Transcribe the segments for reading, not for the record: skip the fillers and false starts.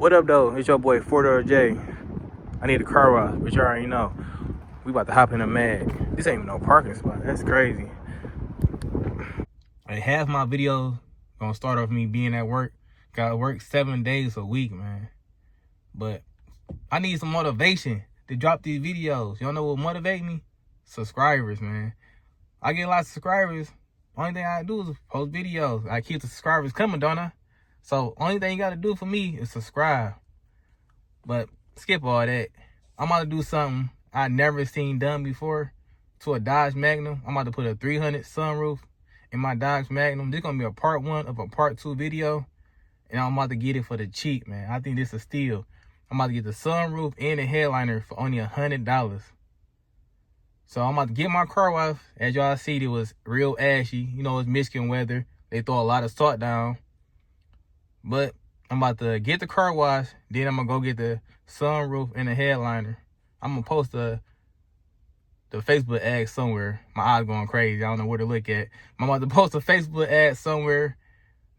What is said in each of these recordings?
What up, though? It's your boy, 4 J. I need a car wash, but you already know. We about to hop in a Mag. This ain't even no parking spot. That's crazy. And half my videos gonna start off me being at work. Gotta work 7 days a week, man. But I need some motivation to drop these videos. Y'all know what motivate me? Subscribers, man. I get a lot of subscribers. Only thing I do is post videos. I keep the subscribers coming, don't I? So only thing you gotta do for me is subscribe. But skip all that. I'm about to do something I never seen done before to a Dodge Magnum. I'm about to put a 300 sunroof in my Dodge Magnum. This is gonna be a part 1 of a part 2 video. And I'm about to get it for the cheap, man. I think this is a steal. I'm about to get the sunroof and the headliner for only $100. So I'm about to get my car wash. As y'all see, it was real ashy. You know, it's Michigan weather. They throw a lot of salt down. But I'm about to get the car wash. Then I'm going to go get the sunroof and the headliner. I'm going to post the Facebook ad somewhere. My eyes going crazy. I don't know where to look at. I'm about to post a Facebook ad somewhere.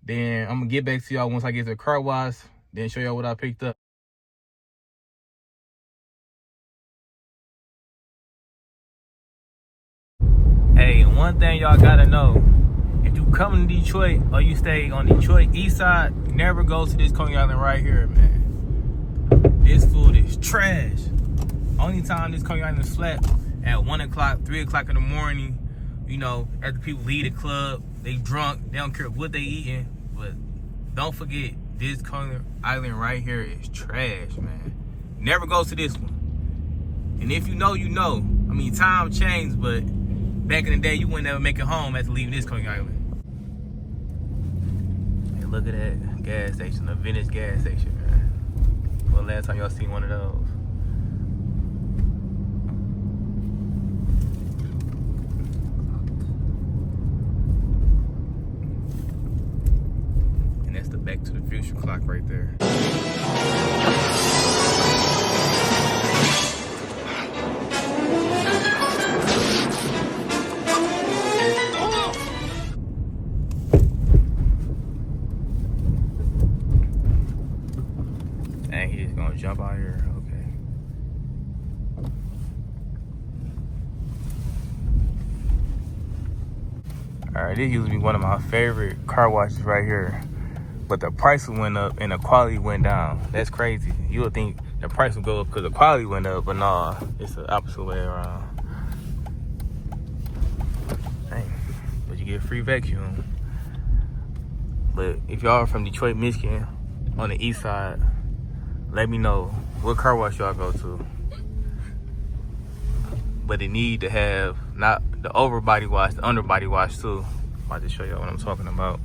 Then I'm going to get back to y'all once I get the car wash. Then show y'all what I picked up. Hey, one thing y'all gotta know, if you come to Detroit or you stay on Detroit east side, never go to this Coney Island right here, man. This food is trash. Only time this Coney Island is flat at 1 o'clock, 3 o'clock in the morning. You know, after people leave the club, they drunk, they don't care what they eating. But don't forget, this Coney Island right here is trash, man. Never go to this one. And if you know, you know. I mean, time changed, but back in the day, you wouldn't ever make it home after leaving this Coney Island. Hey, look at that gas station, a vintage gas station, man. When last time y'all seen one of those? And that's the Back to the Future clock right there. Dang, he just gonna jump out here. Okay. Alright, this used to be one of my favorite car washes right here. But the price went up and the quality went down. That's crazy. You would think the price would go up because the quality went up, but nah, it's the opposite way around. Dang, but you get free vacuum. But if y'all are from Detroit, Michigan, on the east side, let me know what car wash y'all go to. But it need to have not the over body wash, the under body wash too. I'm about to show y'all what I'm talking about.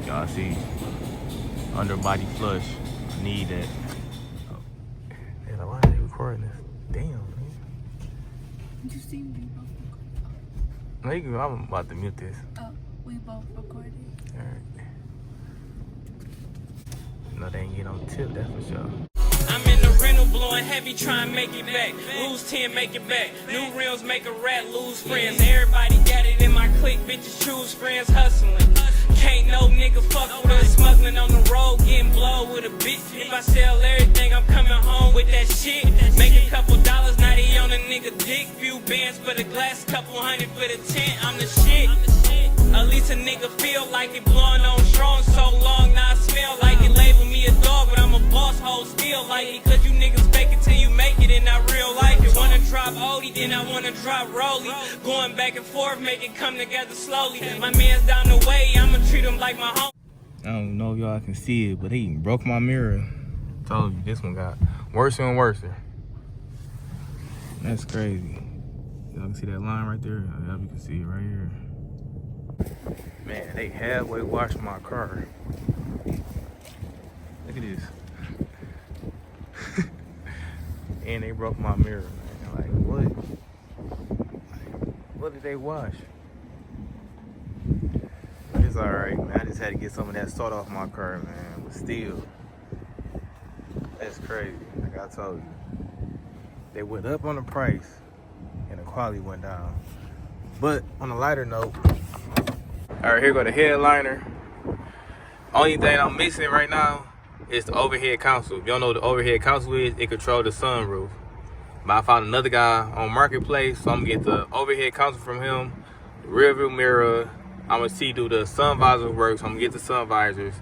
Y'all see, under body flush. I need that. Oh. Man, why are they recording this? Damn, man. Did you see me both recording? No, you can, I'm about to mute this. Oh, we both recorded. Alright. No, they ain't get on tip, that's for sure. I'm in the rental blowing heavy, trying to make it back. Lose 10, make it back. New rims make a rat, lose friends. Everybody got it in my clique, bitches choose friends hustling. Can't no nigga fuck with us, smuggling on the road, getting blow with a bitch. If I sell everything, I'm coming home with that shit. Make a couple dollars, now they on a nigga dick. Few bands for the glass, couple hundred for the tent. I'm the shit. At least a nigga feel like it, blowing on strong so long, now I smell like it. Label me a dog, but I'm a boss, hoe still like it. Cause you niggas fake it till you make it and not real life it. Wanna drop Odie, then I wanna drop Rolly. Going back and forth, make it come together slowly. My man's down the way, I'ma treat him like my home. I don't know if y'all can see it, but he broke my mirror. Told you, this one got worse and worse. That's crazy. Y'all can see that line right there? I hope you can see it right here. Man, they halfway washed my car. Look at this. And they broke my mirror, man. Like, what? Like, what did they wash? It's alright, man. I just had to get some of that salt off my car, man. But still, that's crazy. Like I told you, they went up on the price and the quality went down. But on a lighter note, all right, here go the headliner. Only thing I'm missing right now is the overhead console. If you don't know what the overhead console is, it controls the sunroof. But I found another guy on Marketplace, so I'm gonna get the overhead console from him, the rear view mirror. I'm gonna see do the sun visors work, so I'm gonna get the sun visors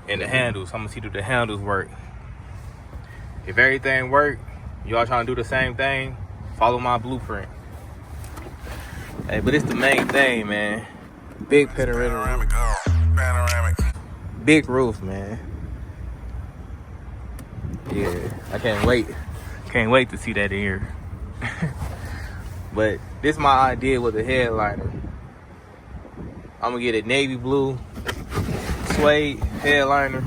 and the handles. I'm gonna see do the handles work. If everything work, y'all trying to do the same thing, follow my blueprint. Hey, but it's the main thing, man. Big panoramic. Big roof, man. Yeah, I can't wait. Can't wait to see that in here. But this my idea with the headliner. I'm gonna get a navy blue suede headliner.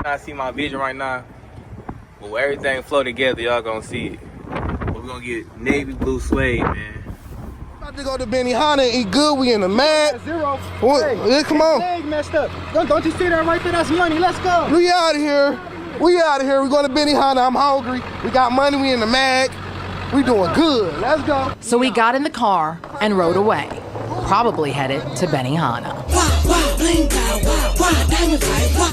I see my vision right now, but when everything flow together, y'all gonna see it. But we're gonna get navy blue suede, man. About to go to Benihana and eat good. We in the mag. Zero. What? Hey, Yeah, come on. leg messed up. Don't you see that right there? That's money. Let's go. We out of here. We out of here. We going to Benihana. I'm hungry. We got money. We in the mag. We doing good. Let's go. So we got in the car and rode away, probably headed to Benihana.